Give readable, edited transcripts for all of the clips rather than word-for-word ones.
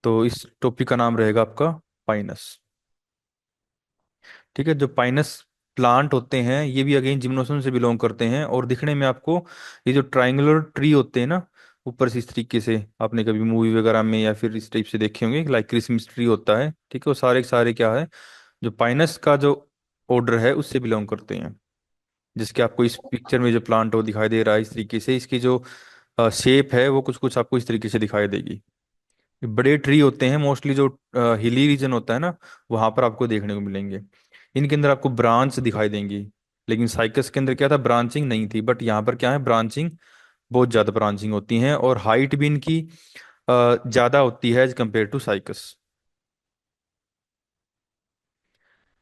तो इस टॉपिक का नाम रहेगा आपका पाइनस। ठीक है, जो पाइनस प्लांट होते हैं ये भी अगेन जिम्नोस्पर्म से बिलोंग करते हैं, और दिखने में आपको ये जो ट्रायंगुलर ट्री होते हैं ना, ऊपर से इस तरीके से आपने कभी मूवी वगैरह में या फिर इस टाइप से देखे होंगे, लाइक क्रिसमस ट्री होता है। ठीक है, वो सारे के सारे क्या है, जो पाइनस का जो ऑर्डर है उससे बिलोंग करते हैं। जिसके आपको इस पिक्चर में जो प्लांट वो दिखाई दे रहा है इस तरीके से, इसकी जो शेप है वो कुछ कुछ आपको इस तरीके से दिखाई देगी। ये बड़े ट्री होते हैं मोस्टली, जो हिली रीजन होता है ना, वहां पर आपको देखने को मिलेंगे। इनके अंदर आपको ब्रांच दिखाई देंगी। लेकिन साइकस के अंदर क्या था, ब्रांचिंग नहीं थी, बट यहाँ पर क्या है, ब्रांचिंग, बहुत ज्यादा ब्रांचिंग होती है, और हाइट भी इनकी ज्यादा होती है एज कम्पेयर टू साइकस।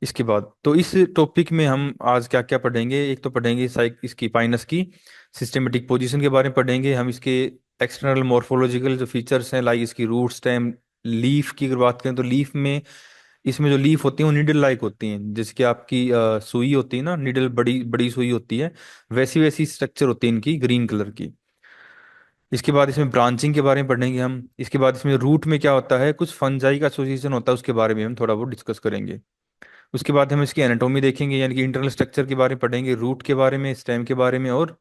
इसके बाद तो इस टॉपिक में हम आज क्या क्या पढ़ेंगे, एक तो पढ़ेंगे साइक इसकी पाइनस की सिस्टमेटिक पोजीशन के बारे में पढ़ेंगे हम, इसके एक्सटर्नल मॉर्फोलॉजिकल जो फीचर्स हैं, लाइक इसकी रूट स्टेम, लीफ की अगर बात करें तो लीफ में, इसमें जो लीफ होती है वो निडल लाइक होती हैं, जैसे कि आपकी सुई होती है ना, निडल बड़ी बड़ी सुई होती है, वैसी वैसी स्ट्रक्चर होती है इनकी, ग्रीन कलर की। इसके बाद इसमें ब्रांचिंग के बारे में पढ़ेंगे हम। इसके बाद इसमें रूट में क्या होता है, कुछ फंजाई का एसोसिएशन होता है, उसके बारे में हम थोड़ा बहुत डिस्कस करेंगे। उसके बाद हम इसकी एनाटॉमी देखेंगे, यानी कि इंटरनल स्ट्रक्चर के बारे में पढ़ेंगे, रूट के बारे में, स्टेम के बारे में, और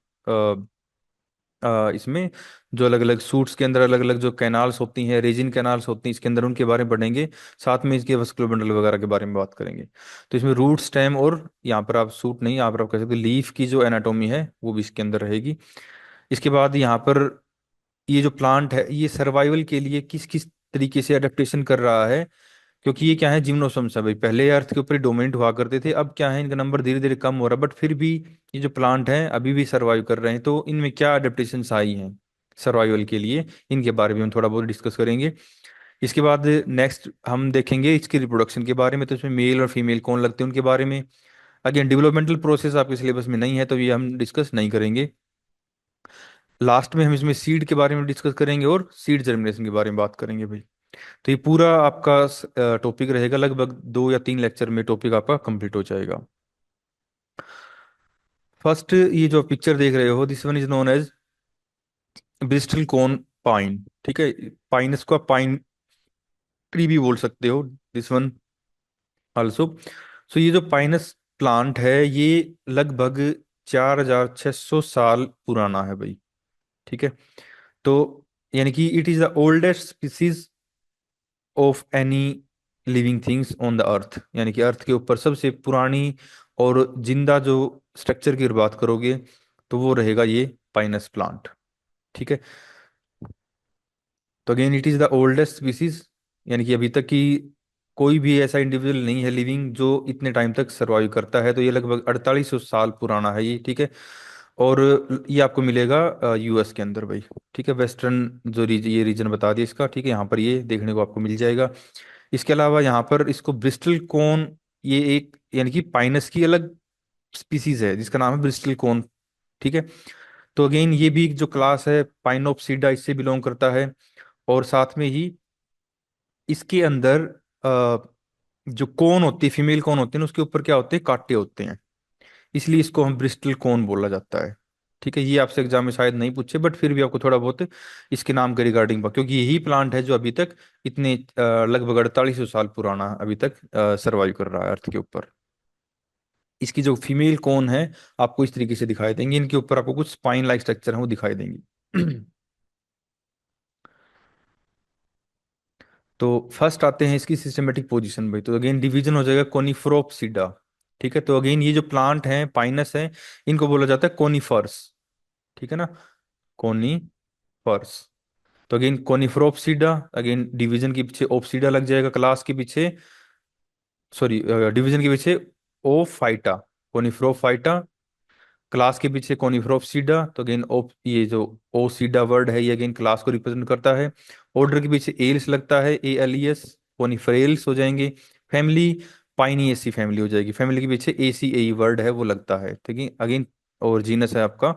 इसमें जो अलग अलग सूट्स के अंदर अलग अलग जो कैनाल्स होती हैं, रेजिन कैनाल्स होती हैं इसके अंदर, उनके बारे में पढ़ेंगे। साथ में इसके वस्कुलर बंडल वगैरह के बारे में बात करेंगे। तो इसमें रूट, स्टेम, और यहाँ पर आप सूट नहीं, यहाँ पर आप कह सकते लीफ की जो एनाटॉमी है वो भी इसके अंदर रहेगी। इसके बाद यहाँ पर ये जो प्लांट है ये सर्वाइवल के लिए किस किस तरीके से अडेप्टेशन कर रहा है, क्योंकि ये क्या है, जिम्नोस्पर्म्स है भाई, पहले अर्थ के ऊपर डोमिनेंट हुआ करते थे, अब क्या है, इनका नंबर धीरे धीरे कम हो रहा है, बट फिर भी ये जो प्लांट हैं अभी भी सर्वाइव कर रहे हैं। तो इनमें क्या अडेप्टेशंस आई हैं सर्वाइवल के लिए, इनके बारे में हम थोड़ा बहुत डिस्कस करेंगे। इसके बाद नेक्स्ट हम देखेंगे इसकी रिप्रोडक्शन के बारे में, तो इसमें मेल और फीमेल कौन लगते हैं उनके बारे में। अगेन डेवलपमेंटल प्रोसेस आपके सिलेबस में नहीं है तो ये हम डिस्कस नहीं करेंगे। लास्ट में हम इसमें सीड के बारे में डिस्कस करेंगे और सीड जर्मिनेशन के बारे में बात करेंगे भाई। तो ये पूरा आपका टॉपिक रहेगा, लगभग 2 या 3 लेक्चर में टॉपिक आपका कंप्लीट हो जाएगा। फर्स्ट, ये जो पिक्चर देख रहे हो, this one is known as bristlecone pine. ठीक है, पाइनस को आप पाइन ट्री भी बोल सकते हो, दिस वन आल्सो। सो ये जो पाइनस प्लांट है ये लगभग 4600 साल पुराना है भाई। ठीक है, तो यानी कि it is the oldest species of any living things on the earth, यानी कि अर्थ के ऊपर सबसे पुरानी और जिंदा जो स्ट्रक्चर की बात करोगे तो वो रहेगा ये पाइनस प्लांट। ठीक है, तो again it is the oldest species, यानी कि अभी तक की कोई भी ऐसा इंडिविजुअल नहीं है लिविंग जो इतने टाइम तक सरवाइव करता है, तो ये लगभग 4800 साल पुराना है ये। ठीक है, और ये आपको मिलेगा यूएस के अंदर भाई। ठीक है, वेस्टर्न जो ये रीजन बता दिया इसका। ठीक है, यहाँ पर ये देखने को आपको मिल जाएगा। इसके अलावा यहाँ पर इसको ब्रिस्टल कोन, ये एक यानी कि पाइनस की अलग स्पीसीज है जिसका नाम है ब्रिस्टल कोन। ठीक है, तो अगेन ये भी एक जो क्लास है पाइनोप्सिडा, इससे बिलोंग करता है। और साथ में ही इसके अंदर जो कोन होती है, फीमेल कोन होती है ना, उसके ऊपर क्या होते हैं, कांटे होते हैं, इसलिए इसको हम ब्रिस्टल कोन बोला जाता है। ठीक है, ये आपसे एग्जाम में शायद नहीं पूछे, बट फिर भी आपको थोड़ा बहुत इसके नाम के रिगार्डिंग, क्योंकि यही प्लांट है जो अभी तक इतने लगभग 4800 साल पुराना अभी तक सरवाइव कर रहा है अर्थ के ऊपर। इसकी जो फीमेल कोन है आपको इस तरीके से दिखाई देंगे, इनके ऊपर आपको कुछ स्पाइन लाइक स्ट्रक्चर है वो दिखाई देंगी। तो फर्स्ट आते हैं इसकी सिस्टमेटिक पोजीशन भाई, तो अगेन डिवीजन हो जाएगा कोनिफोरॉप्सिडा। ठीक है, तो अगेन ये जो प्लांट है पाइनस है, इनको बोला जाता है कोनिफर्स। ठीक है ना, कोनिफर्स। तो अगेन कोनिफोरॉप्सिडा, अगेन डिवीजन के पीछे ओप्सिडा लग जाएगा, क्लास के पीछे, सॉरी डिवीजन के पीछे ओफाइटा, कोनिफोरॉफाइटा, क्लास के पीछे कोनिफोरॉप्सिडा। तो अगेन ओप, ये जो ओसीडा वर्ड है ये अगेन क्लास को रिप्रेजेंट करता है। ऑर्डर के पीछे एल्स लगता है, ALES, कोनिफरेल्स हो जाएंगे। फैमिली पाइनिएसी फैमिली हो जाएगी, फैमिली के पीछे ACAE वर्ड है वो लगता है। ठीक है, अगेन और जीनस है आपका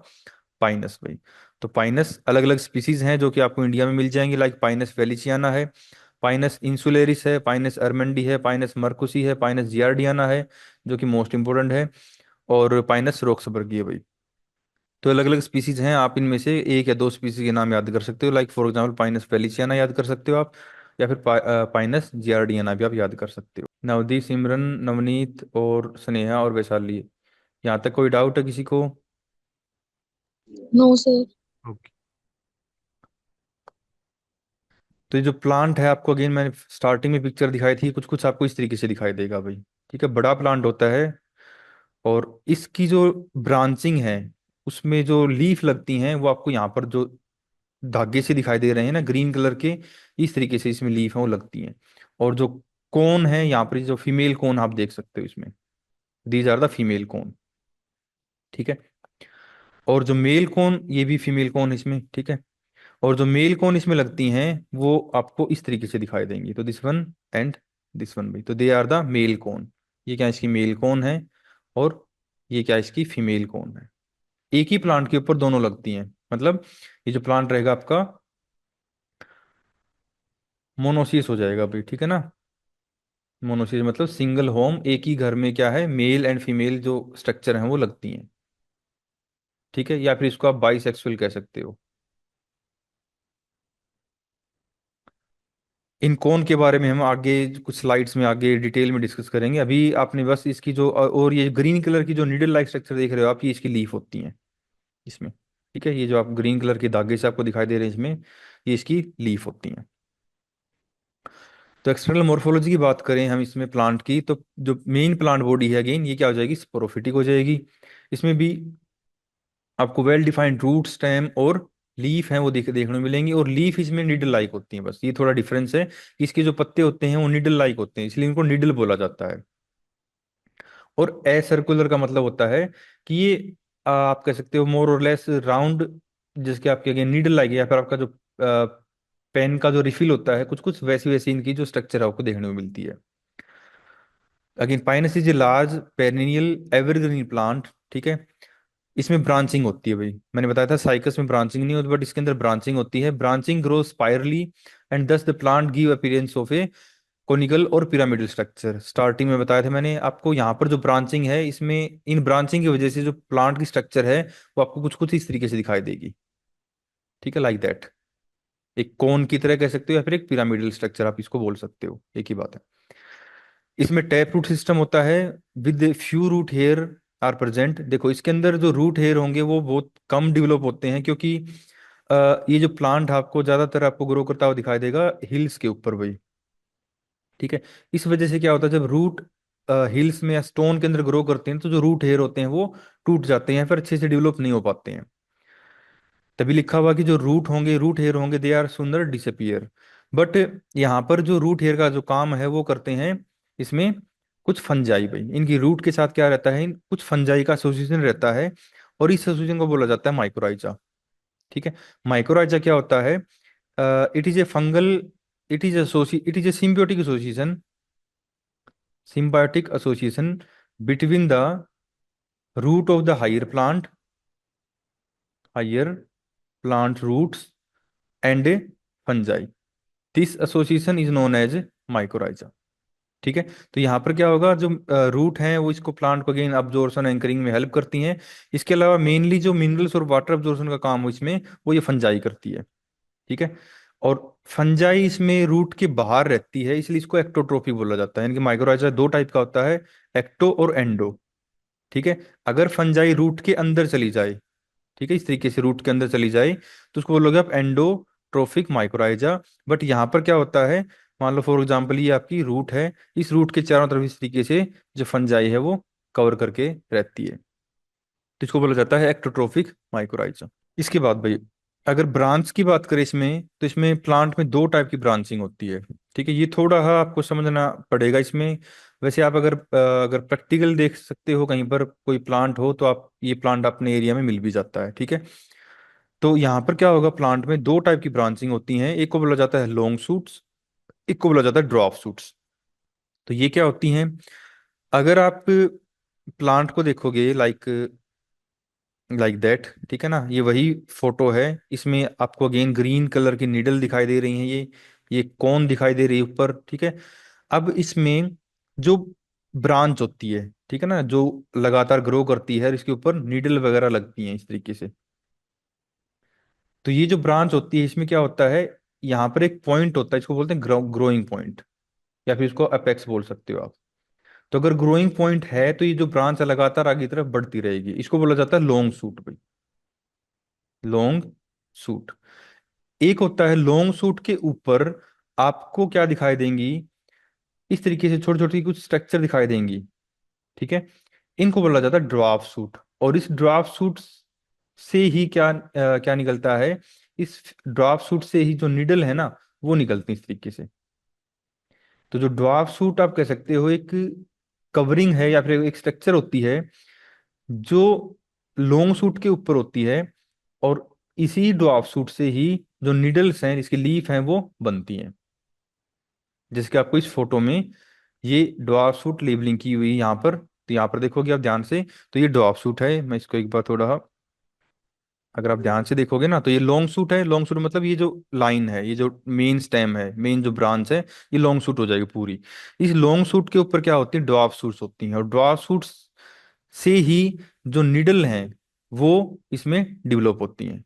पाइनस भाई। तो पाइनस अलग अलग स्पीसीज हैं जो कि आपको इंडिया में मिल जाएंगे, लाइक पाइनस वेलिचियाना है, पाइनस इंसुलेरिस है, पाइनस अर्मेंडी है, पाइनस मर्कुसी है, पाइनस जियार्डियाना है जो कि मोस्ट इंपोर्टेंट है, और पाइनस रोक्सबर्गी है भाई। तो अलग अलग स्पीसीज हैं, आप इनमें से 1 या 2 स्पीसीज के नाम याद कर सकते हो, लाइक फॉर एग्जांपल पाइनस वेलिचियाना याद कर सकते हो आप, या फिर पाइनस जियार्डियाना भी आप याद कर सकते हो। नवदीप, सिमरन, नवनीत और स्नेहा और वैशाली, यहाँ तक कोई डाउट है किसी को? No sir. ओके। तो ये जो प्लांट है आपको, अगेन मैंने स्टार्टिंग में पिक्चर दिखाई थी, कुछ कुछ आपको इस तरीके से दिखाई देगा भाई। ठीक है, बड़ा प्लांट होता है, और इसकी जो ब्रांचिंग है, उसमें जो लीफ लगती हैं वो आपको यहाँ पर जो धागे से दिखाई दे रहे हैं ना, ग्रीन कलर के, इस तरीके से इसमें लीफ है वो लगती हैं। और जो कोन है यहाँ पर, जो फीमेल कोन आप देख सकते हो इसमें, these are the female cone. ठीक है। और जो मेल कोन, ये भी फीमेल कोन इसमें। ठीक है। और जो मेल कोन इसमें लगती हैं वो आपको इस तरीके से दिखाई देंगी, तो this one and this one भी, तो they are the male cone. ये क्या इसकी मेल कोन है, और ये क्या इसकी फीमेल कोन है। एक ही प्लांट के ऊपर दोनों लगती हैं, मतलब ये जो प्लांट रहेगा आपका मोनोसियस हो जाएगा भाई। ठीक है ना, मोनोसियस मतलब सिंगल होम, एक ही घर में क्या है, मेल एंड फीमेल जो स्ट्रक्चर हैं वो लगती हैं। ठीक है, या फिर इसको आप बाइसेक्सुअल कह सकते हो। इन कौन के बारे में हम आगे कुछ स्लाइड्स में आगे डिटेल में डिस्कस करेंगे। अभी आपने बस इसकी जो और ये ग्रीन कलर की जो नीडल लाइक स्ट्रक्चर देख रहे हो आप, ये इसकी लीफ होती हैं इसमें। ठीक है, ये जो आप ग्रीन कलर के धागे से आपको दिखाई दे रहे हैं इसमें, ये इसकी लीफ होती हैं। तो एक्सटर्नल मोर्फोलॉजी की बात करें हम इसमें प्लांट की, तो जो मेन प्लांट बॉडी है अगेन, ये क्या हो जाएगी, स्पोरोफिटिक हो जाएगी। इसमें भी आपको वेल डिफाइंड रूट, स्टेम और लीफ हैं वो देखने को मिलेंगी, और लीफ इसमें निडल लाइक होती हैं। बस ये थोड़ा डिफरेंस है कि इसके जो पत्ते होते हैं वो निडल लाइक होते हैं, इसलिए इनको निडल बोला जाता है। और ए सर्कुलर का मतलब होता है कि ये आप कह सकते हो मोर और लेस राउंड, जिसके आपके अगेन नीडल लाइक, या फिर आपका जो पेन का जो रिफिल होता है, कुछ कुछ वैसी वैसी इनकी जो स्ट्रक्चर है आपको देखने को मिलती है। Again Pinus is a large perennial evergreen plant. ठीक है, इसमें ब्रांचिंग होती है भाई, मैंने बताया था साइकस में ब्रांचिंग नहीं होती, बट इसके अंदर ब्रांचिंग होती है। ब्रांचिंग ग्रो स्पाइरली एंड दस the plant give appearance of A conical और पिरामिडल स्ट्रक्चर। स्टार्टिंग में बताया था मैंने आपको, यहाँ पर जो ब्रांचिंग है, इसमें इन ब्रांचिंग की वजह से जो प्लांट की स्ट्रक्चर है वो आपको कुछ कुछ इस तरीके से दिखाई देगी। ठीक है, लाइक दैट, एक कोन की तरह कह सकते हो, या फिर एक पिरामिडल स्ट्रक्चर आप इसको बोल सकते हो, एक ही बात है। इसमें टैप रूट सिस्टम होता है, with few root hair are present. देखो इसके अंदर जो रूट हेयर होंगे वो बहुत कम डेवलप होते हैं, क्योंकि ये जो प्लांट आपको ज्यादातर आपको ग्रो करता हुआ दिखाई देगा हिल्स के ऊपर भाई। ठीक है, इस वजह से क्या होता है, जब रूट हिल्स में या स्टोन के अंदर ग्रो करते हैं, तो जो रूट हेयर होते हैं वो टूट जाते हैं, फिर अच्छे से डेवलप नहीं हो पाते हैं। तभी लिखा हुआ कि जो रूट होंगे, रूट हेयर होंगे, दे आर सुंदर डिसअपियर। बट यहाँ पर जो रूट हेयर का जो काम है वो करते हैं इसमें कुछ फंजाई भाई, इनकी रूट के साथ क्या रहता है, कुछ फंजाई का एसोसिएशन रहता है, और इस एसोसिएशन को बोला जाता है माइक्रोराइजा। ठीक है, माइक्रोराइजा क्या होता है, it is a fungal, it is a symbiotic association, symbiotic association between the root of the higher plant roots and a fungi. This association is known as mycorrhiza. ठीक है, तो यहाँ पर क्या होगा, जो रूट हैं वो इसको प्लांट को अगेन अब्जॉर्प्शन एंकरिंग में हेल्प करती हैं। इसके अलावा मेनली जो मिनरल्स और वाटर अब्जॉर्प्शन का काम हो इसमें, वो ये फंजाई करती है। ठीक है, और फंजाई इसमें रूट के बाहर रहती है, इसलिए इसको एक्टोट्रोफी बोला जाता है। यानी कि माइक्रोराइजा दो टाइप का होता है, एक्टो और एंडो। ठीक है, अगर फंजाई रूट के अंदर चली जाए, ठीक है, इस तरीके से रूट के अंदर चली जाए, तो उसको बोलोगे आप एंडोट्रोफिक माइक्रोराइजा। बट यहाँ पर क्या होता है, मान लो फॉर एग्जांपल ये आपकी रूट है, इस रूट के चारों तरफ इस तरीके से जो फंजाई है वो कवर करके रहती है, तो इसको बोला जाता है एक्टोट्रोफिक माइक्रोराइजा। इसके बाद भाई अगर ब्रांच की बात करें इसमें, तो इसमें प्लांट में दो टाइप की ब्रांचिंग होती है। ठीक है, ये थोड़ा आपको समझना पड़ेगा इसमें। वैसे आप अगर प्रैक्टिकल देख सकते हो कहीं पर कोई प्लांट हो, तो आप ये प्लांट अपने एरिया में मिल भी जाता है। ठीक है, तो यहाँ पर क्या होगा, प्लांट में दो टाइप की ब्रांचिंग होती हैं, एक को बोला जाता है लॉन्ग शूट्स, एक को बोला जाता है ड्रॉप शूट्स। तो ये क्या होती हैं, अगर आप प्लांट को देखोगे लाइक लाइक दैट, ठीक है ना, ये वही फोटो है, इसमें आपको अगेन ग्रीन कलर की नीडल दिखाई दे रही हैं, ये कौन दिखाई दे रही है ऊपर। ठीक है, अब इसमें जो ब्रांच होती है, ठीक है ना, जो लगातार ग्रो करती है और इसके ऊपर नीडल वगैरह लगती हैं इस तरीके से, तो ये जो ब्रांच होती है इसमें क्या होता है, यहाँ पर एक पॉइंट होता है, इसको बोलते हैं ग्रोइंग पॉइंट, या फिर इसको अपेक्स बोल सकते हो आप। तो अगर ग्रोइंग पॉइंट है तो ये जो ब्रांच है लगातार आगे की तरफ बढ़ती रहेगी, इसको बोला जाता है लॉन्ग शूट भाई, लॉन्ग शूट। एक होता है लॉन्ग शूट के ऊपर आपको क्या दिखाई देंगी, इस तरीके से छोटी छोटी कुछ स्ट्रक्चर दिखाई देंगी, ठीक है। इनको बोला जाता है ड्वार्फ सूट। और इस ड्वार्फ सूट से ही क्या निकलता है, इस ड्वार्फ सूट से ही जो निडल है ना, वो निकलती है इस तरीके से। तो जो ड्वार्फ सूट आप कह सकते हो एक कवरिंग है या फिर एक स्ट्रक्चर होती है जो लॉन्ग सूट के ऊपर होती है, और इसी ड्वार्फ सूट से ही जो निडल्स हैं, इसकी लीफ हैं, वो बनती हैं। जैसे कि आपको इस फोटो में ये ड्वार्फ सूट लेबलिंग की हुई है यहाँ पर, तो यहाँ पर देखोगे आप ध्यान से, तो ये ड्वार्फ सूट है। मैं इसको एक बार थोड़ा, अगर आप ध्यान से देखोगे ना, तो ये लॉन्ग सूट है। लॉन्ग सूट मतलब ये जो लाइन है, ये जो मेन स्टेम है, मेन जो ब्रांच है, ये लॉन्ग सूट हो जाएगी पूरी। इस लॉन्ग सूट के ऊपर क्या होती है, ड्वार्फ सूट्स होती हैं, और ड्वार्फ सूट्स से ही जो निडल हैं वो इसमें डेवलप होती हैं,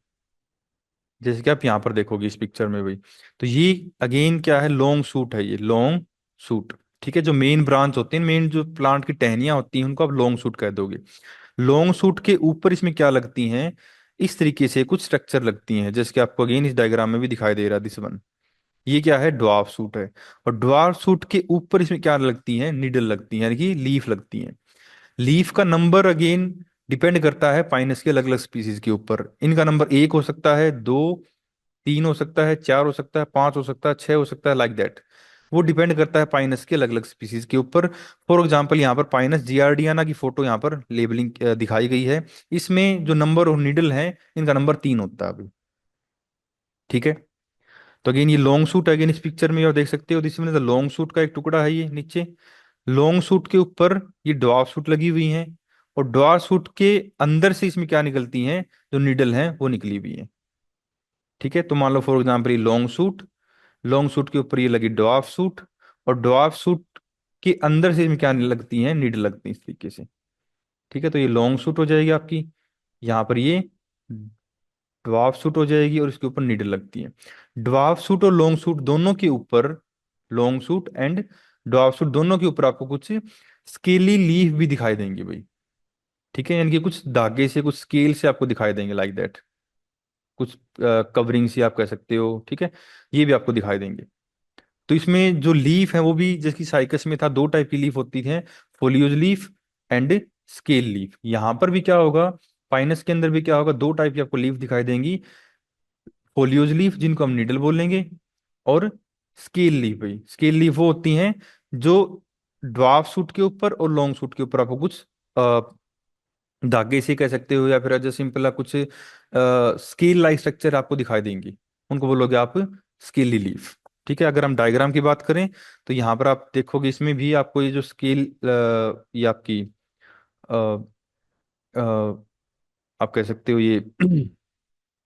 जैसे कि आप यहाँ पर देखोगे इस पिक्चर में भाई। तो ये अगेन क्या है, लॉन्ग सूट है, ये लॉन्ग सूट, ठीक है। जो मेन ब्रांच होती है, मेन जो प्लांट की टहनियां होती हैं, उनको आप लॉन्ग सूट कह दोगे। लॉन्ग सूट के ऊपर इसमें क्या लगती हैं, इस तरीके से कुछ स्ट्रक्चर लगती हैं, जैसे कि आपको अगेन इस डायग्राम में भी दिखाई दे रहा है, दिस वन। ये क्या है, ड्वार्फ सूट है। और ड्वार्फ सूट के ऊपर इसमें क्या लगती हैं, निडल लगती हैं, यानी कि लीफ लगती हैं। लीफ का नंबर अगेन डिपेंड करता है पाइनस के अलग अलग स्पीसीज के ऊपर। इनका नंबर एक हो सकता है, दो, तीन हो सकता है, चार हो सकता है, पांच हो सकता है, छह हो सकता है, लाइक दैट। वो डिपेंड करता है पाइनस के अलग अलग स्पीसीज के ऊपर। फॉर एग्जांपल यहाँ पर पाइनस जियार्डियाना की फोटो यहाँ पर लेबलिंग दिखाई गई है। इसमें जो नंबर और निडल है, इनका नंबर तीन होता है अभी, ठीक है। तो अगेन ये लॉन्ग सूट अगेन इस पिक्चर में आप देख सकते हो, इसमें लॉन्ग सूट का एक टुकड़ा है ये नीचे। लॉन्ग सूट के ऊपर ये डॉर्फ सूट लगी हुई हैं, और डॉर्फ सूट के अंदर से इसमें क्या निकलती हैं, जो निडल हैं वो निकली हुई हैं, ठीक है। तो मान लो फॉर एग्जाम्पल ये लॉन्ग सूट, लॉन्ग सूट के ऊपर ये लगी डॉर्फ सूट, और डॉर्फ सूट के अंदर से इसमें क्या लगती हैं, निडल लगती हैं इस तरीके से, ठीक है। तो ये लॉन्ग सूट हो जाएगी आपकी, यहाँ पर ये ड्वार्फ सूट हो जाएगी, और इसके ऊपर नीडल लगती है। ड्वार्फ सूट और लॉन्ग सूट दोनों के ऊपर, long suit and dwarf suit दोनों के ऊपर आपको कुछ स्केली लीफ भी दिखाई देंगे भाई, ठीक है। यानी कि कुछ धागे से, कुछ स्केल से आपको दिखाई देंगे, लाइक दैट, कुछ कवरिंग से आप कह सकते हो, ठीक है। ये भी आपको दिखाई देंगे। तो इसमें जो लीफ है वो भी जैसे कि साइकस में था, दो टाइप की लीफ होती है, folios leaf and scale leaf. यहाँ पर भी क्या होगा, पाइनस के अंदर भी क्या होगा, दो टाइप की आपको लीफ दिखाई देंगी। फोलियोज लीफ जिनको हम नीडल बोलेंगे, और स्केल लीफ भाई। स्केल लीफ वो होती हैं जो ड्वार्फ सूट के ऊपर और लॉन्ग सूट के ऊपर आपको कुछ अ, धागे से कह सकते हो, या फिर जो सिंपल कुछ स्केल लाइक स्ट्रक्चर आपको दिखाई देंगी, उनको बोलोगे आप स्केली लीफ, ठीक है। अगर हम डायग्राम की बात करें, तो यहाँ पर आप देखोगे इसमें भी आपको ये जो स्केल, ये आपकी अ, अ, आप कह सकते हो ये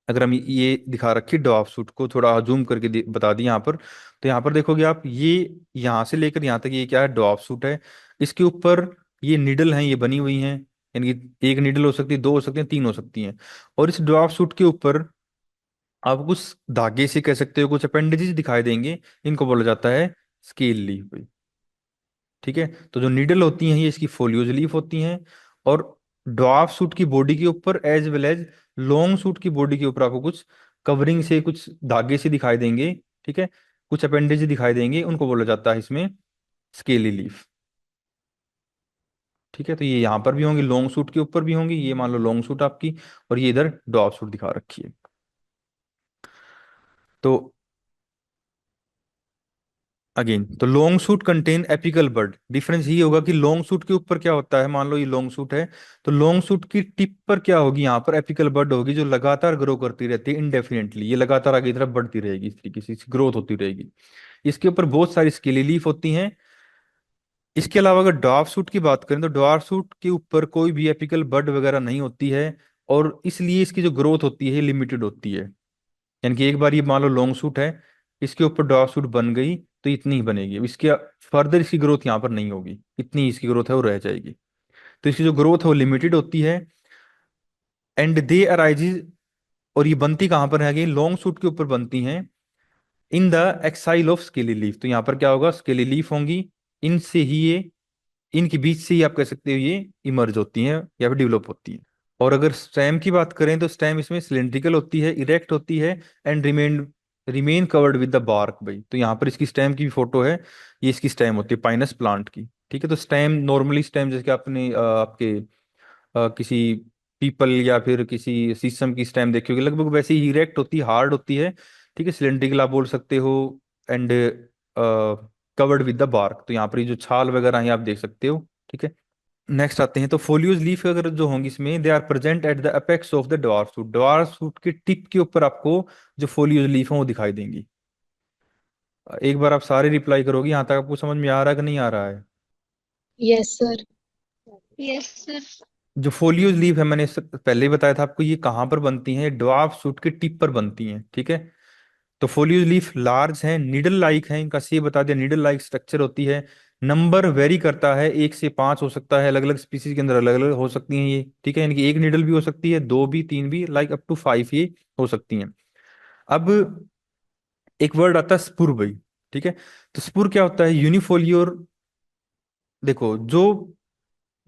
अगर हम ये दिखा रखी डॉफ सूट को थोड़ा जूम करके बता दी यहाँ पर, तो यहाँ पर देखोगे आप, ये यहाँ से लेकर यहाँ तक ये क्या है, डॉफ सूट है। इसके ऊपर ये निडल हैं, ये बनी हुई हैं, यानी कि एक निडल हो सकती है, दो हो सकती है, तीन हो सकती हैं। और इस डॉफ सूट के ऊपर आप कुछ धागे से कह सकते हो, कुछ अपेंडेजेस दिखाई देंगे, इनको बोला जाता है स्केल लीफ, ठीक है। तो जो नीडल होती हैं ये इसकी फोलियोज लीफ होती हैं, और ड्वार्फ सूट की बॉडी के ऊपर as well as long shoot की बॉडी के ऊपर आपको कुछ कवरिंग से, कुछ धागे से दिखाई देंगे, ठीक है। कुछ अपेंडेज दिखाई देंगे, उनको बोला जाता है इसमें स्केली लीफ, ठीक है। तो ये यहाँ पर भी होंगी, लॉन्ग सूट के ऊपर भी होंगी, ये मान लो लॉन्ग सूट आपकी, और ये इधर ड्वार्फ सूट दिखा रखी है। तो अगेन, तो लॉन्ग सूट कंटेन एपिकल बड। डिफरेंस ये होगा कि लॉन्ग सूट के ऊपर क्या होता है, मान लो ये लॉन्ग सूट है, तो लॉन्ग सूट की टिप पर क्या होगी, यहाँ पर एपिकल बड होगी, जो लगातार ग्रो करती रहती है इनडेफिनेटली, ये लगातार आगे की तरफ बढ़ती रहेगी, इस तरीके से ग्रोथ होती रहेगी। इसके ऊपर बहुत सारी स्केली लीफ होती हैं। इसके अलावा अगर डॉर्फ सूट की बात करें, तो डॉर्फ सूट के ऊपर कोई भी एपिकल बड वगैरह नहीं होती है, और इसलिए इसकी जो ग्रोथ होती है लिमिटेड होती है। यानी कि एक बार ये मान लो लॉन्ग सूट है, इसके ऊपर डॉग सूट बन गई, तो इतनी ही बनेगी, इसके फर्दर इसकी ग्रोथ यहाँ पर नहीं होगी, इतनी ही इसकी ग्रोथ है वो रह जाएगी। तो इसकी जो ग्रोथ है वो लिमिटेड होती है। एंड दे अराइजेज, और ये बनती कहाँ पर है, लॉन्ग सूट के ऊपर बनती हैं, in the axil of scaly leaf, तो यहाँ पर क्या होगा, स्केली लीफ होंगी, इनसे ही ये, इनके बीच से ही आप कह सकते हो ये इमर्ज होती हैं या फिर डेवलप होती हैं। और अगर स्टेम की बात करें तो स्टेम इसमें सिलेंड्रिकल होती है, इरेक्ट होती है, and remain covered with the bark भाई। तो यहाँ पर इसकी स्टेम की भी फोटो है, ये इसकी स्टेम होती है पाइनस प्लांट की। ठीक है, तो स्टेम नॉर्मली स्टेम जैसे कि आपने आपके किसी पीपल या फिर किसी शीशम की स्टेम देखी होगी, लगभग वैसे ही इरेक्ट होती है, हार्ड होती है। ठीक है, सिलेंड्रिकल आप बोल सकते हो, and covered with the bark. तो यहाँ पर ये जो छाल वगैरह है आप देख सकते हो। ठीक है, नेक्स्ट आते हैं, तो फोलियोज लीफ अगर जो होंगी इसमें, they are present at the apex of the dwarf shoot. Dwarf shoot के टिप के ऊपर आपको जो फोलियोज लीफ है वो दिखाई देंगी। एक बार आप सारे रिप्लाई करोगे, यहाँ तक आपको समझ में आ रहा है कि नहीं आ रहा है? Yes sir. Yes sir. जो फोलियोज लीफ है, मैंने पहले ही बताया था आपको, ये कहाँ पर बनती हैं, ड्वार्फ शूट के टिप पर बनती हैं। ठीक है, तो फोलियोज लीफ लार्ज हैं, निडल लाइक हैं, इनका से बता दिया, निडल लाइक स्ट्रक्चर होती है। नंबर वेरी करता है, 1 से 5 हो सकता है, अलग अलग स्पीसीज के अंदर अलग अलग हो सकती हैं ये। ठीक है, यानी कि एक निडल भी हो सकती है, दो भी, तीन भी, लाइक अप टू 5 ये हो सकती हैं। अब एक वर्ड आता है स्पुर भाई। ठीक है, तो स्पुर क्या होता है, यूनिफोलियोर। देखो जो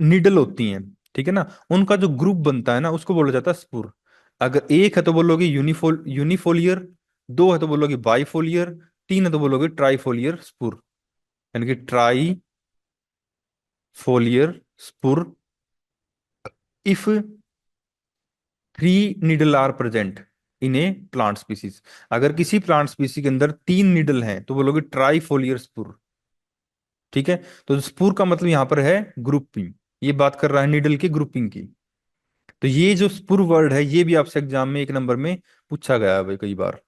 निडल होती हैं, ठीक है ना, उनका जो ग्रुप बनता है ना उसको बोला जाता है स्पुर। अगर एक है तो बोलोगे यूनिफोलियर, दो है तो बोलोगे बाइफोलियर, तीन है तो बोलोगे ट्राइफोलियर स्पुर। यानी कि trifoliar spur if 3 needle are present in a plant species. अगर किसी प्लांट स्पीसी के अंदर 3 निडल हैं तो बोलोगे ट्राइफोलियर स्पुर। ठीक है, तो स्पुर का मतलब यहां पर है ग्रुपिंग, ये बात कर रहा है निडल की ग्रुपिंग की। तो ये जो स्पुर वर्ड है ये भी आपसे एग्जाम में 1 नंबर में पूछा गया है भाई कई बार,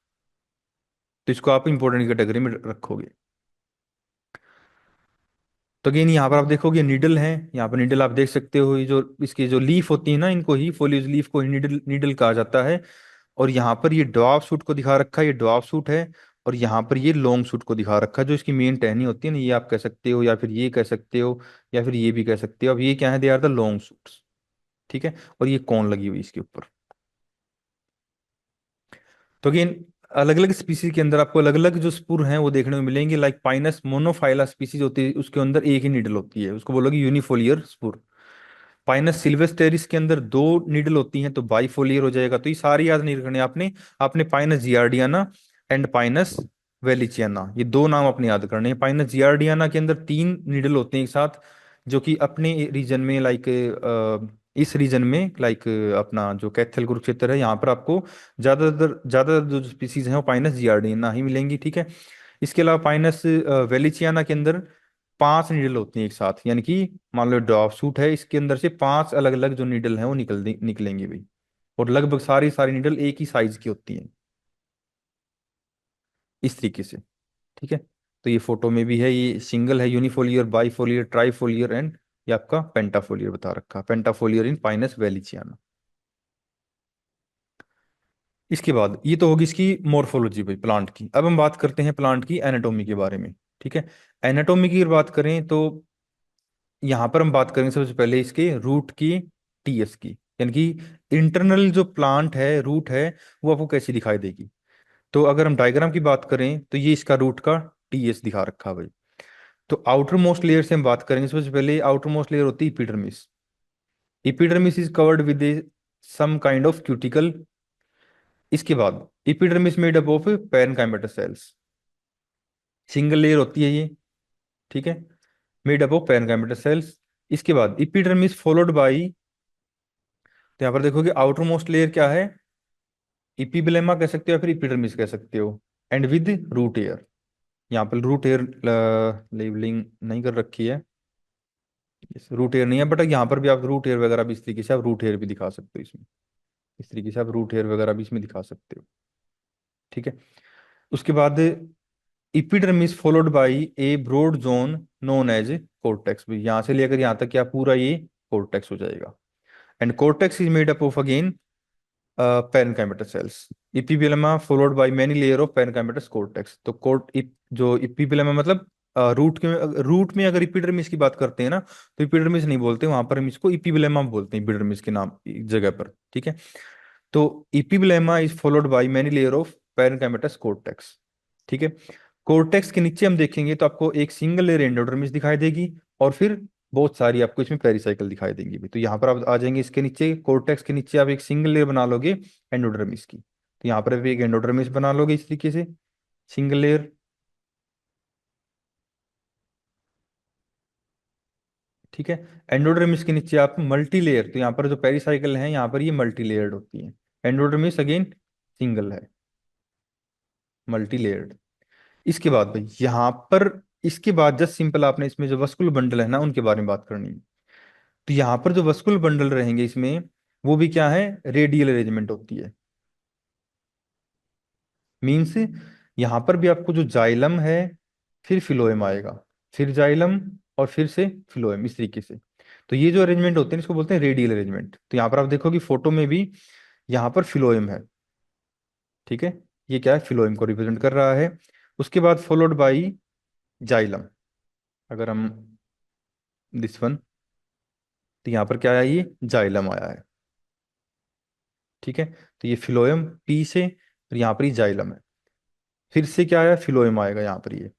तो इसको आप इंपॉर्टेंट कैटेगरी में रखोगे। तो अगेन यहाँ पर आप देखोगे निडल है, यहाँ पर निडल आप देख सकते हो, ये जो इसकी जो लीफ होती है ना, इनको ही फोलियोज लीफ को ही निडल निडल कहा जाता है। और यहाँ पर ये डॉर्फ शूट को दिखा रखा है, ये डॉर्फ शूट है। और यहाँ पर ये लॉन्ग शूट को दिखा रखा है, जो इसकी मेन टहनी होती है ना, ये आप कह सकते हो, या फिर ये कह सकते हो, या फिर ये भी कह सकते हो। अब ये क्या है, they are the long shoots. ठीक है, और ये कौन लगी हुई इसके ऊपर। तो अगेन अलग अलग स्पीसीज के अंदर आपको अलग अलग जो स्पुर हैं वो देखने को मिलेंगे। लाइक पाइनस मोनोफाइला स्पीसीज होती है, उसके अंदर एक ही निडल होती है, उसको बोलोगे यूनिफोलियर स्पुर। पाइनस सिल्वेस्टेरिस के अंदर 2 निडल होती हैं तो बाइफोलियर हो जाएगा। तो ये सारी याद नहीं रखने आपने, आपने पाइनस जियार्डियाना एंड पाइनस वेलिचियाना, ये 2 नाम अपने याद करने हैं। पाइनस जियार्डियाना के अंदर 3 निडल होते हैं एक साथ, जो कि अपने रीजन में लाइक इस रीजन में लाइक अपना जो कैथल कुरुक्षेत्र है यहाँ पर आपको ज्यादातर जो स्पीसीज हैं वो पाइनस जियार्डियाना ही मिलेंगी। ठीक है, इसके अलावा पाइनस वेलिचियाना के अंदर 5 निडल होती हैं एक साथ, यानी कि मान लो ड्रॉप सूट है, इसके अंदर से 5 अलग अलग जो निडल हैं वो निकलेंगे भाई। और लगभग सारी सारी निडल एक ही साइज की होती हैं, इस तरीके से। ठीक है, तो ये फोटो में भी है, ये सिंगल है, यूनिफोलियर, बाइफोलियर, ट्राइफोलियर, एंड ये आपका पेंटाफोलियर बता रखा, पेंटाफोलियर इन पाइनस वेलिचियाना। इसके बाद ये तो होगी इसकी मोर्फोलॉजी भाई प्लांट की। अब हम बात करते हैं प्लांट की एनाटोमी के बारे में। ठीक है, एनाटोमी की अगर बात करें तो यहाँ पर हम बात करेंगे सबसे पहले इसके रूट की, टीएस की, यानी कि इंटरनल जो प्लांट है, रूट है, वो आपको कैसी दिखाई देगी। तो अगर हम डायग्राम की बात करें तो ये इसका रूट का टीएस दिखा रखा है भाई। तो आउटर मोस्ट लेयर से हम बात करेंगे, सबसे पहले आउटर मोस्ट लेयर होती है epidermis. Epidermis is covered with some kind of cuticle. इसके बाद epidermis made up of parenchymatous cells, single layer होती है ये। ठीक है, made up of parenchymatous cells. इसके बाद इपिडर्मिस फॉलोड बाई, तो यहाँ पर देखोगे आउटर मोस्ट लेयर क्या है, इपिब्लेमा कह सकते हो या फिर इपिडर्मिस कह सकते हो, एंड विद रूट एयर। यहाँ पर रूट एयर लेबलिंग नहीं कर रखी है, रूट एयर नहीं है, बट यहाँ पर भी आप रूट एयर वगैरह भी इस तरीके से आप रूट एयर भी दिखा सकते हो इसमें, इस तरीके से आप रूट एयर वगैरह भी इसमें दिखा सकते हो। ठीक है, उसके बाद epidermis followed by a broad zone known as cortex, भी यहाँ से लेकर यहाँ तक क्या पूरा ये कोर्टेक्स हो जाएगा। And cortex is made up of again parenchymatous cells. Epiblema followed by many layer of parenchymatous cortex. तो जो इपिबिलमा मतलब रूट में अगर इपिडर्मिस की बात करते हैं ना, तो इपिडर्मिस नहीं बोलते वहां पर, हम इसको इपिबिलेमा बोलते हैं इपिडर्मिस के नाम जगह पर। ठीक है, तो epiblema is followed by many layer of parenchymatous cortex. ठीक है। कोर्टेक्स के नीचे हम देखेंगे तो आपको एक सिंगल लेयर एंडोडर्मिस दिखाई देगी, और फिर बहुत सारी आपको इसमें पेरिसाइकिल दिखाई देंगी भी। तो यहाँ पर आप आ जाएंगे, इसके नीचे कोर्टेक्स के नीचे आप एक सिंगल लेयर बना लोगे एंडोडर्मिस की, तो यहाँ पर भी एक एंडोडर्मिस बना लोगे इस तरीके से, सिंगल लेयर। ठीक है। एंडोडर्मिस के नीचे आप मल्टी लेयर, तो यहाँ पर जो पेरिसाइकिल है यहाँ पर ये मल्टी लेयर्ड होती है। एंडोडर्मिस अगेन सिंगल है, मल्टी लेयर्ड। इसके बाद भाई यहाँ पर, इसके बाद जस्ट सिंपल आपने इसमें जो वस्कुलर बंडल है ना उनके बारे में बात करनी है। तो यहाँ पर जो वस्कुलर बंडल रहेंगे इसमें, वो भी क्या है, रेडियल अरेंजमेंट होती है। मीन्स यहाँ पर भी आपको जो जाइलम है, फिर फिलोएम आएगा, फिर जाइलम, और फिर से फिलोएम, इस तरीके से। तो ये जो अरेंजमेंट होते हैं इसको बोलते हैं रेडियल अरेंजमेंट। तो यहाँ पर आप देखो कि फोटो में भी यहाँ पर फिलोएम है। ठीक है, ये क्या है, फिलोएम को रिप्रेजेंट कर रहा है। उसके बाद फॉलोड बाई जाइलम। अगर हम दिस वन, तो यहाँ पर क्या आया, ये जाइलम आया है। ठीक है, तो ये फिलोएम पी से, और यहाँ पर ये जाइलम है। फिर से क्या आया, फिलोएम आएगा यहाँ पर ये,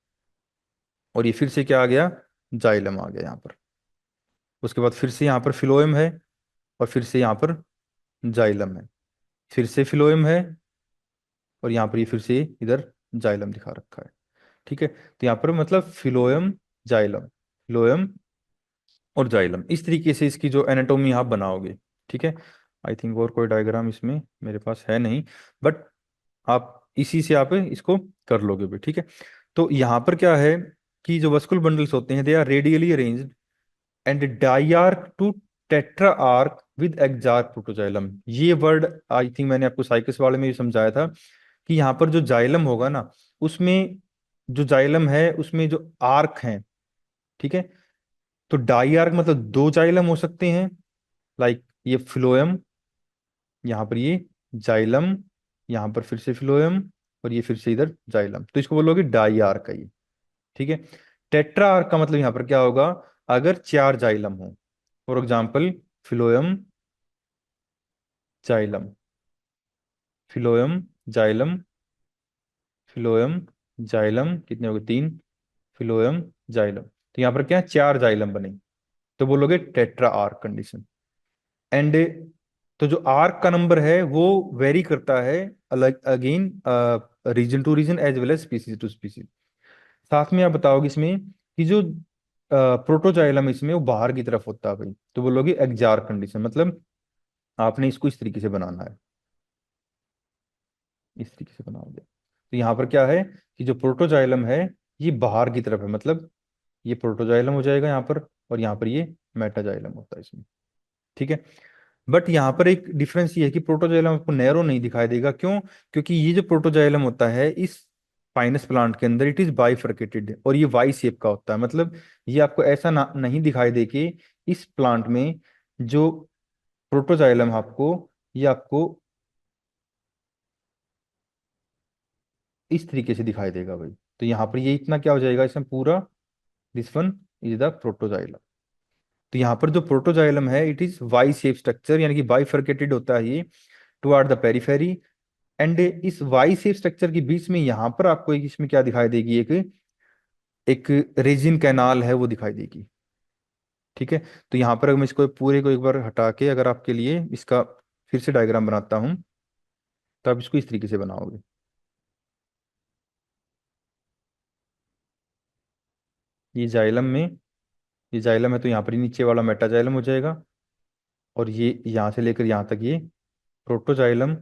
और ये फिर से क्या आ गया, जाइलम आ गया यहाँ पर। उसके बाद फिर से यहाँ पर फिलोएम है, और फिर से यहाँ पर जाइलम है, फिर से फिलोएम है, और यहाँ पर ये फिर से इधर जाइलम दिखा रखा है। ठीक है, तो यहाँ पर मतलब फिलोएम, जाइलम, फिलोएम और जाइलम, इस तरीके से इसकी जो एनाटोमी आप बनाओगे। ठीक है, आई थिंक और कोई डायग्राम इसमें मेरे पास है नहीं, बट आप इसी से आप इसको कर लोगे भी। ठीक है, तो यहाँ पर क्या है कि जो वस्कुलर बंडल्स होते हैं, they are radially arranged and diarch to tetrarch with exarch protoxylem. ये वर्ड आई थिंक मैंने आपको साइकस वाले में भी समझाया था, कि यहाँ पर जो जाइलम होगा ना, उसमें जो जाइलम है उसमें जो आर्क है, ठीक है, तो डाई आर्क मतलब दो जाइलम हो सकते हैं, लाइक ये फ्लोएम, यहाँ पर ये जाइलम, यहाँ पर फिर से फ्लोएम, और ये फिर से इधर जाइलम, तो इसको बोलोगे डाई आर्क है ये। ठीक है, टेट्रा आर्क का मतलब यहाँ पर क्या होगा, अगर चार जाइलम हो, for example phloem, xylem, phloem, xylem, phloem, xylem, कितने हो गए, तीन, फिलोएम, जाइलम, तो यहाँ पर क्या है, चार जाइलम बने, तो बोलोगे टेट्रा आर्क कंडीशन। एंड तो जो आर्क का नंबर है वो वेरी करता है, अलग again region to region as well as species to species. साथ में आप बताओगे इसमें कि जो प्रोटोजाइलम इसमें वो बाहर की तरफ होता है भाई, तो बोलोगे एक्जार कंडीशन, मतलब आपने इसको इस तरीके से बनाना है, इस तरीके से बनाओगे। तो यहाँ पर क्या है कि जो प्रोटोजाइलम है ये बाहर की तरफ है, मतलब ये प्रोटोजाइलम हो जाएगा यहाँ पर, और यहाँ पर ये मेटाजाइलम होता है इसमें। ठीक है, बट यहाँ पर एक डिफरेंस ये है कि प्रोटोजाइलम आपको नैरो नहीं दिखाई देगा, क्यों, क्योंकि ये जो प्रोटोजाइलम होता है इस पाइनस प्लांट के अंदर, इट इज बाइफरकेटेड, और ये वाई शेप का होता है, मतलब ये आपको ऐसा नहीं दिखाई दे कि इस प्लांट में जो प्रोटोजाइलम आपको, ये आपको इस तरीके से दिखाई देगा भाई। तो यहाँ पर ये इतना क्या हो जाएगा इसमें पूरा, this one is the protoxylem. तो यहाँ पर जो प्रोटोजाइलम है it is Y shape structure, यानी कि बाइफरकेटेड होता है ये टुवर्ड द पेरिफेरी। एंड इस वाई शेप स्ट्रक्चर के बीच में यहाँ पर आपको एक इसमें क्या दिखाई देगी, एक एक रेजिन कैनाल है वो दिखाई देगी। ठीक है, तो यहाँ पर मैं इसको पूरे को एक बार हटा के अगर आपके लिए इसका फिर से डायग्राम बनाता हूँ, तो आप इसको इस तरीके से बनाओगे। ये जाइलम में, ये जाइलम है तो यहाँ पर ही नीचे वाला मेटाजाइलम हो जाएगा, और ये यहाँ से लेकर यहाँ तक ये प्रोटोजाइलम,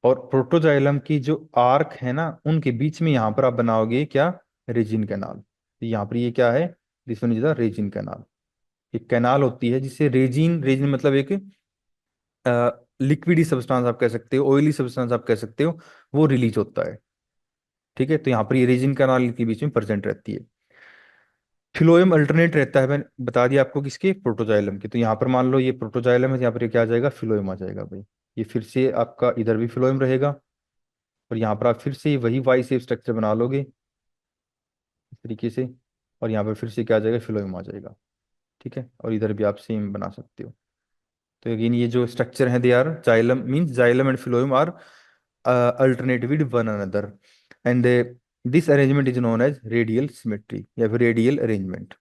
और प्रोटोजाइलम की जो आर्क है ना उनके बीच में यहाँ पर आप बनाओगे क्या, रेजिन कैनाल। तो यहाँ पर ये क्या है, this one is the resin canal. एक कैनाल होती है जिससे रेजिन, रेजिन मतलब एक लिक्विडी सब्सटेंस आप कह सकते हो, ऑयली सब्सटेंस आप कह सकते हो, वो रिलीज होता है। ठीक है, तो यहाँ पर ये रेजिन कैनाल के बीच में प्रेजेंट रहती है। फिलोएम अल्टरनेट रहता है, मैंने बता दिया आपको किसके, प्रोटोजाइलम के। तो यहाँ पर मान लो ये प्रोटोजाइलम है, यहाँ पर ये क्या आ जाएगा, फिलोएम आ जाएगा भाई। ये फिर से आपका इधर भी फिलोएम रहेगा, और यहाँ पर आप फिर से वही वाई शेप स्ट्रक्चर बना लोगे इस तरीके से, और यहाँ पर फिर से क्या आ जाएगा, फिलोएम आ जाएगा। ठीक है, और इधर भी आप सेम बना सकते हो। तो अगेन ये जो स्ट्रक्चर है they are xylem, means xylem and phloem are alternate with one another. And this arrangement is known as radial symmetry या फिर radial arrangement.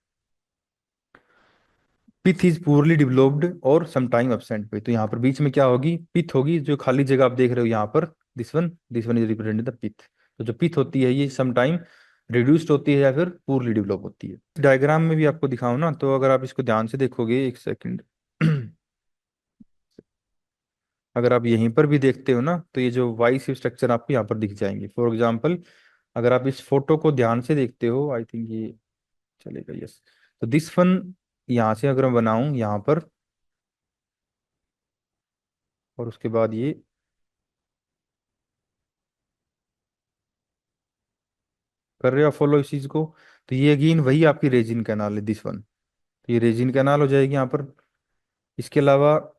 Pith is poorly developed और सम टाइम एब्सेंट पे, तो यहाँ पर बीच में क्या होगी, पिथ होगी, जो खाली जगह आप देख रहे हो यहाँ पर, this one is represented the pith. तो जो पिथ होती है ये सम टाइम रिड्यूस्ड होती है या फिर पुअरली डेवलप होती है। डायग्राम में भी आपको दिखाऊं ना, तो अगर आप इसको ध्यान से देखोगे, एक सेकंड अगर आप यहीं पर भी देखते हो ना, तो ये जो वाई शेप स्ट्रक्चर आपको यहाँ पर दिख जाएंगे। फॉर एग्जाम्पल अगर आप इस फोटो को ध्यान से देखते हो, आई थिंक ये चलेगा, यस। तो दिस वन यहाँ से अगर मैं बनाऊं यहाँ पर, और उसके बाद ये, कर रहे हो फॉलो इस चीज को, तो ये अगेन वही आपकी रेजिन कैनाल है, दिस वन। तो ये रेजिन कैनाल हो जाएगी यहाँ पर। इसके अलावा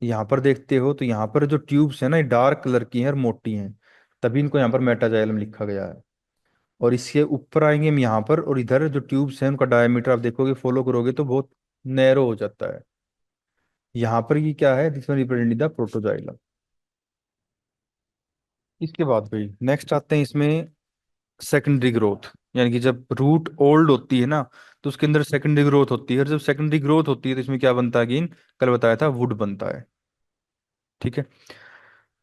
यहाँ पर देखते हो तो यहाँ पर जो ट्यूब्स है ना, ये डार्क कलर की हैं और मोटी हैं, तभी इनको यहाँ पर मेटाजाइलम लिखा गया है। और इसके ऊपर आएंगे हम यहाँ पर, और इधर जो ट्यूब्स हैं उनका डायमीटर आप देखोगे, फॉलो करोगे तो बहुत नैरो हो जाता है। यहाँ पर ये क्या है, this one representing the protoxylem. इसके बाद भाई नेक्स्ट आते हैं इसमें सेकेंडरी ग्रोथ, यानी कि जब रूट ओल्ड होती है ना, तो उसके अंदर सेकेंडरी ग्रोथ होती है, और जब सेकेंडरी ग्रोथ होती है तो इसमें क्या बनता है, अगेन कल बताया था, वुड बनता है। ठीक है।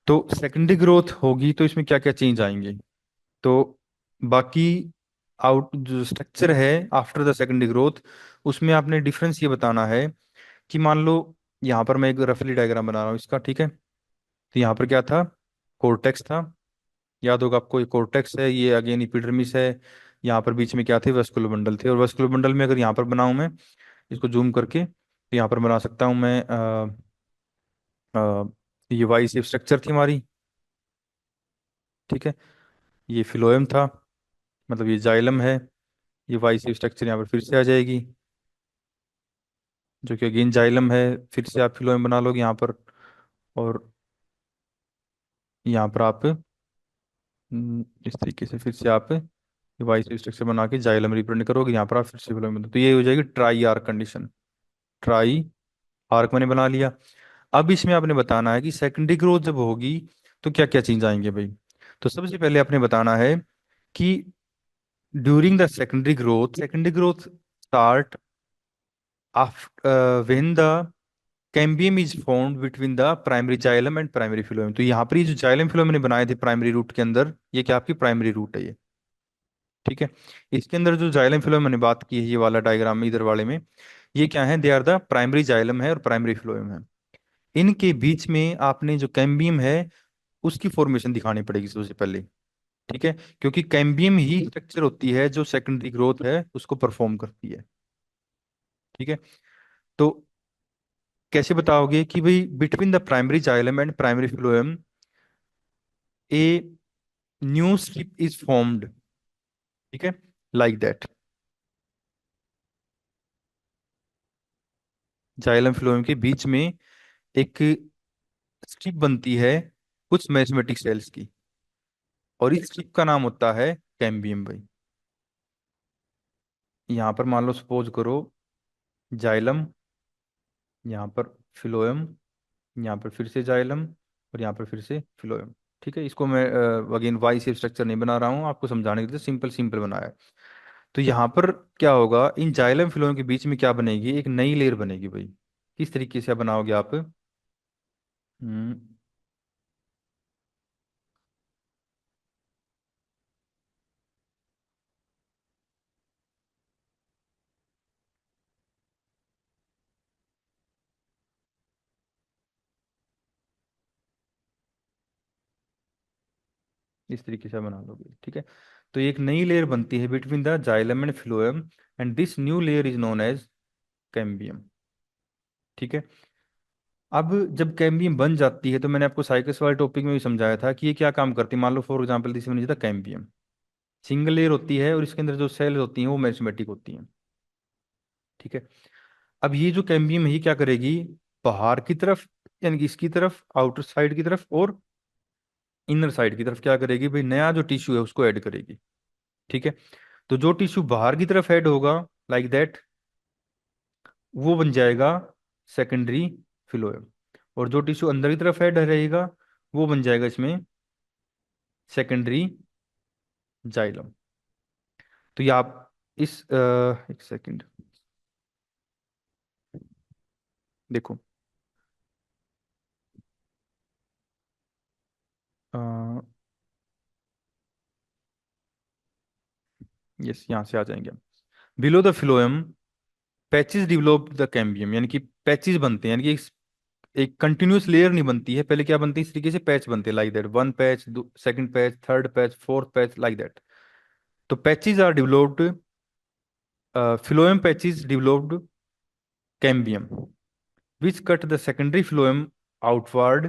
तो सेकेंडरी ग्रोथ होगी तो इसमें क्या क्या चेंज आएंगे, तो बाकी आउट जो स्ट्रक्चर है आफ्टर द सेकेंडरी ग्रोथ, उसमें आपने डिफरेंस ये बताना है कि मान लो यहाँ पर मैं एक रफली डायग्राम बना रहा हूँ इसका, ठीक है। तो यहाँ पर क्या था, कोर्टेक्स था, याद होगा आपको, ये कोर्टेक्स है, ये अगेन इपिडर्मिस है। यहाँ पर बीच में क्या थे, वेस्कुलर बंडल थे, और वेस्कुलर बंडल में अगर यहाँ पर बनाऊं मैं इसको जूम करके, तो यहाँ पर बना सकता हूँ मैं ये वाई शेप स्ट्रक्चर थी हमारी। ठीक है। ये फिलोएम था, मतलब ये जाइलम है। ये वाई शेप स्ट्रक्चर यहाँ पर फिर से आ जाएगी, जो कि अगेन जाइलम है, फिर से आप फिलोएम बना लोगे यहाँ पर। और यहाँ पर आप इस तरीके से फिर से आप वाई शेप स्ट्रक्चर बना के जाइलम रिप्रेजेंट करोगे, यहाँ पर आप फिर से फिलोएम, तो ये हो जाएगी try arc condition. Try arc मैंने बना लिया। अब इसमें आपने बताना है कि सेकेंडरी ग्रोथ जब होगी तो क्या क्या चेंज आएंगे भाई। तो सबसे पहले आपने बताना है कि during the secondary growth start when the cambium is found between the primary xylem and primary phloem. तो यहाँ पर ये जो जाइलम फिलोएम मैंने बनाए थे प्राइमरी रूट के अंदर, ये क्या आपकी प्राइमरी रूट है ये। ठीक है। इसके अंदर जो जाइलम फिलोएम मैंने बात की है, ये वाला डायग्राम में इधर वाले में, ये क्या है, they are the primary xylem है और प्राइमरी फिलोएम है। इनके बीच में आपने जो कैम्बियम है उसकी फॉर्मेशन दिखानी पड़ेगी सबसे पहले। ठीक है। क्योंकि कैम्बियम ही स्ट्रक्चर होती है जो सेकेंडरी ग्रोथ है उसको परफॉर्म करती है। ठीक है। तो कैसे बताओगे कि भाई between the primary xylem and primary phloem a new strip is formed. ठीक है, लाइक दैट। जाइलम फ्लोएम के बीच में एक स्ट्रिप बनती है कुछ मैथमेटिक सेल्स की, और इस स्ट्रिप का नाम होता है कैम्बियम भाई। यहाँ पर मान लो सपोज करो जाइलम, यहाँ पर फिलोएम, यहाँ पर फिर से जाइलम, और यहाँ पर फिर से फिलोएम। ठीक है। इसको मैं अगेन वाई शेप स्ट्रक्चर नहीं बना रहा हूँ, आपको समझाने के लिए सिंपल सिंपल बनाया है। तो यहाँ पर क्या होगा, इन जाइलम फिलोएम के बीच में क्या बनेगी, एक नई लेयर बनेगी भाई। किस तरीके से बनाओगे आप, हम्म, इस तरीके से बना लोगे। ठीक है। तो एक नई लेयर बनती है between the xylem and phloem, and this new layer is known as cambium. ठीक है। अब जब कैम्बियम बन जाती है, तो मैंने आपको साइकस वाले टॉपिक में भी समझाया था कि ये क्या काम करती है। मान लो for example this one is the cambium, single layer होती है, और इसके अंदर जो सेल होती हैं वो मेरिस्मेटिक होती हैं। ठीक है। अब ये जो कैम्बियम है ये क्या करेगी, बाहर की तरफ, यानी कि इसकी तरफ, आउटर साइड की तरफ और इनर साइड की तरफ क्या करेगी भाई, नया जो टिश्यू है उसको ऐड करेगी। ठीक है। तो जो टिश्यू बाहर की तरफ ऐड होगा, लाइक दैट, वो बन जाएगा सेकेंडरी फिलोएम। और जो टिश्यू अंदर की तरफ ऐड रहेगा वो बन जाएगा इसमें सेकेंडरी जाइलम। तो ये आप इस एक सेकंड देखो, यस यहाँ से आ जाएंगे हम। Below the phloem patches develop the cambium, यानी कि पैचेस बनते हैं, यानी कि एक कंटिन्यूअस लेयर नहीं बनती है, पहले क्या बनती है, इस तरीके से पैच बनते हैं, like that, one patch, second patch, third patch, fourth patch, like that. तो patches are developed, phloem patches developed cambium which cut the secondary phloem outward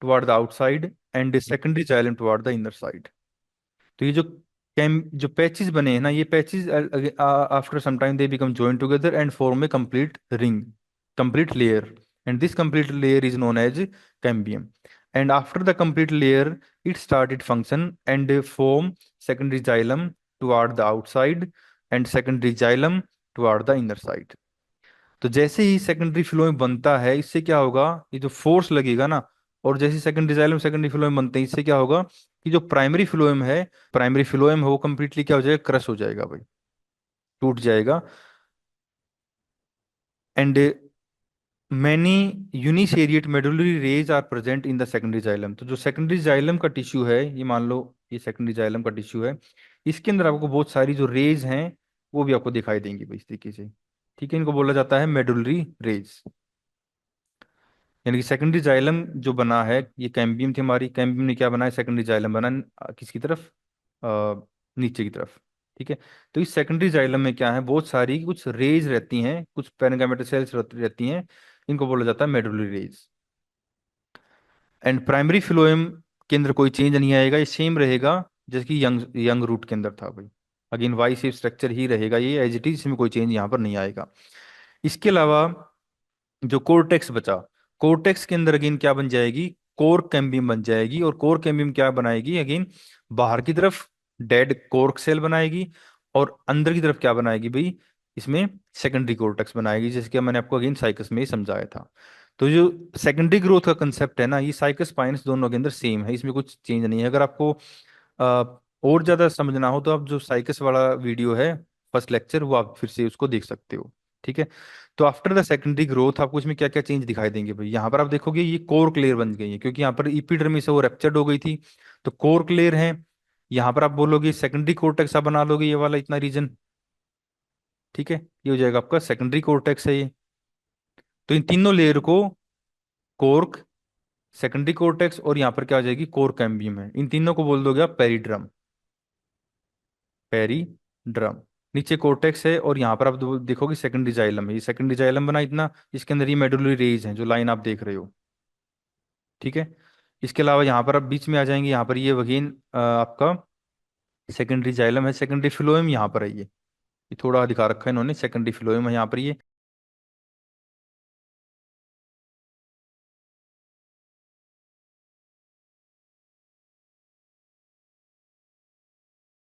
toward the outside and the secondary xylem toward the inner side। तो ये जो cam जो patches बने हैं ना, ये patches after some time they become join together and form a complete ring, complete layer, and this complete layer is known as cambium. And after the complete layer it started function and form secondary xylem toward the outside and secondary xylem toward the inner side। तो जैसे ही secondary phloem बनता है, इससे क्या होगा, ये जो force लगेगा ना, और जैसे सेकेंडरी जाइलम सेकेंडरी फ्लोएम बनते हैं, इससे क्या होगा कि जो प्राइमरी फ्लोएम है वो कंप्लीटली क्या हो जाएगा, क्रश हो जाएगा भाई, टूट जाएगा। And many uniseriate medullary rays are present in the secondary xylem. तो जो सेकेंडरी जाइलम का टिश्यू है, ये मान लो ये सेकेंडरी जाइलम का टिश्यू है, इसके अंदर आपको बहुत सारी जो रेज हैं वो भी आपको दिखाई देंगी भाई, इस तरीके से। ठीक है, इनको बोला जाता है मेडुलरी रेज। यानी कि सेकेंडरी जाइलम जो बना है, ये कैम्बियम थी हमारी, कैम्बियम ने क्या बनाया, सेकेंडरी जाइलम बना, किसकी तरफ, नीचे की तरफ। ठीक है, तो इस सेकेंडरी जाइलम में क्या है, बहुत सारी कुछ रेज रहती हैं, कुछ पैरेन्काइमेटल सेल्स रहती हैं, इनको बोला जाता है medullary rays. And primary phloem के अंदर कोई चेंज नहीं आएगा, ये सेम रहेगा जैसे कि यंग यंग रूट के अंदर था भाई। अगेन वाई शेप स्ट्रक्चर ही रहेगा ये एज इट इज, इसमें कोई चेंज यहाँ पर नहीं आएगा। इसके अलावा जो कोर्टेक्स बचा, कोर्टेक्स के अंदर अगेन क्या बन जाएगी, कोर कैम्बियम बन जाएगी। और कोर कैम्बियम क्या बनाएगी, अगेन बाहर की तरफ डेड कोर्क सेल बनाएगी, और अंदर की तरफ क्या बनाएगी भाई, इसमें सेकेंडरी कोर्टेक्स बनाएगी, जैसे कि मैंने आपको अगेन साइकस में ही समझाया था। तो जो सेकेंडरी ग्रोथ का कंसेप्ट है ना, ये साइकस स्पाइनस दोनों के अंदर सेम है, इसमें कुछ चेंज नहीं है। अगर आपको और ज्यादा समझना हो तो आप जो साइकस वाला वीडियो है, फर्स्ट लेक्चर, वो आप फिर से उसको देख सकते हो। ठीक है, तो आफ्टर द सेकेंडरी ग्रोथ आपको इसमें क्या क्या चेंज दिखाई देंगे भाई, यहाँ पर आप देखोगे ये कोर क्लेयर बन गई है, क्योंकि यहाँ पर इपिडर्मिस है वो रेप्चर्ड हो गई थी, तो कोर क्लेयर है। यहाँ पर आप बोलोगे सेकेंडरी कोर्टेक्स, आप बना लोगे ये वाला इतना रीजन। ठीक है, ये हो जाएगा आपका सेकेंडरी कोर्टेक्स है ये। तो इन तीनों लेयर को कोर्क, सेकेंडरी कोर्टेक्स, और यहाँ पर क्या हो जाएगी, कोर कैम्बियम है, इन तीनों को बोल दोगे आप पेरिड्रम, पेरिड्रम। नीचे कोर्टेक्स है, और यहाँ पर आप देखोगे सेकेंडरी जाइलम है, ये सेकेंडरी जाइलम बना इतना, इसके अंदर ये मेडुलरी रेज है जो लाइन आप देख रहे हो। ठीक है, इसके अलावा यहाँ पर आप बीच में आ जाएंगे, यहाँ पर ये अगेन आपका सेकेंडरी जाइलम है, सेकेंडरी फ्लोएम यहाँ पर है, ये थोड़ा दिखा रखा है इन्होंने, सेकेंडरी फ्लोएम है यहाँ पर ये।